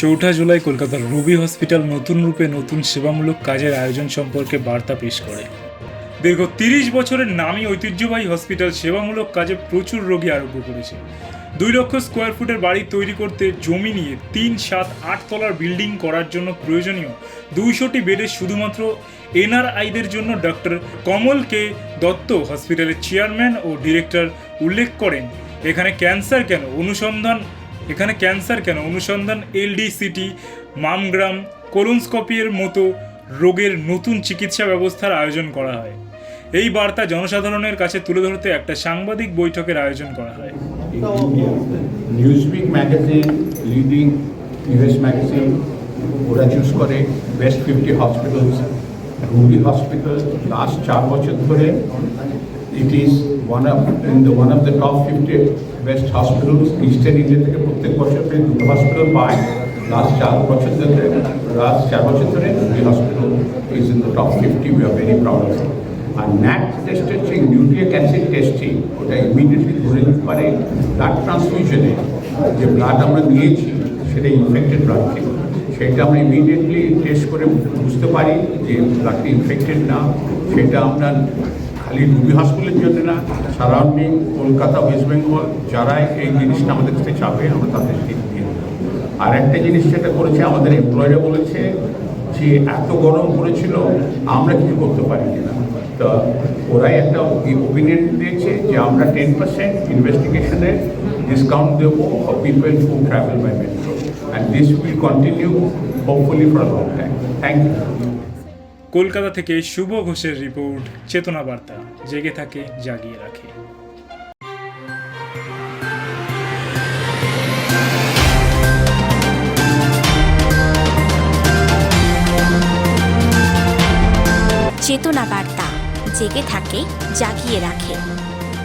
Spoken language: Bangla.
চৌঠা জুলাই কলকাতার রবি হসপিটাল নতুন রূপে নতুন সেবামূলক কাজের আয়োজন সম্পর্কে বার্তা পেশ করে। দীর্ঘ 30 বছরের নামী ঐতিহ্যবাহী হসপিটাল সেবামূলক কাজে প্রচুর রোগী আরোগ্য করেছে। 2 লক্ষ স্কোয়ার ফুটের বাড়ি তৈরি করতে জমি নিয়ে 3, 7, 8 তলার বিল্ডিং করার জন্য প্রয়োজনীয় 200টি বেডের শুধুমাত্র এনআরআইদের জন্য ডক্টর কমল কে দত্ত হসপিটালের চেয়ারম্যান ও ডিরেক্টর উল্লেখ করেন, এখানে ক্যান্সার কেন অনুসন্ধান এলডিসিটি, মামগ্রাম, কোলোনোস্কোপির মতো রোগের নতুন চিকিৎসা ব্যবস্থার আয়োজন করা হয়। এই বার্তা জনসাধারণের কাছে তুলে ধরতে একটা সাংবাদিক বৈঠকের আয়োজন করা হয়। Newsweek magazine, leading US magazine, ওরা চুজ করে best 50 hospitals. Ruby hospital last 4 বছর ধরে it is one of the top 50 best hospitals. Eastern India থেকে প্রত্যেক বছর 2 হসপিটাল পায়। লাস্ট 4 বছর ধরে Ruby hospital is in the top 50। We are very proud of it. আর ন্যাট টেস্টের যে নিউক্লিক অ্যাসিড টেস্টিং, ওটা ইমিডিয়েটলি ধরে নিতে পারে ব্লাড ট্রান্সফিউশনে যে ব্লাড আমরা নিয়েছি সেটা ইনফেক্টেড ব্লাড থেকে, সেটা আমরা ইমিডিয়েটলি টেস্ট করে বুঝতে পারি যে ব্লাডটি ইনফেক্টেড না। সেটা আমরা খালি রুবি হসপিটালের জন্য না, সারাউন্ডিং কলকাতা, ওয়েস্ট বেঙ্গল যারা এই জিনিসটা আমাদের কাছে চাবে আমরা তাদের দিয়ে দিই। আর একটা জিনিস যেটা করেছে, আমাদের এমপ্লয়িরা বলেছে যে এত গরম পড়েছিল আমরা কিছু করতে পারি না, তো ওরাই একটা ওপিনিয়ন দিয়েছে যে আমরা 10% ইনভেস্টিগেশনের ডিসকাউন্ট দেবো for people who travel by metro, and this will continue hopefully for long time. Thank you. Kolkata থেকে শুভ ঘোষের রিপোর্ট, চেতনা বার্তা, জেগে থাকে জাগিয়ে রাখে। চেতনা বার্তা, জেগে থাকে জাগিয়ে রাখে।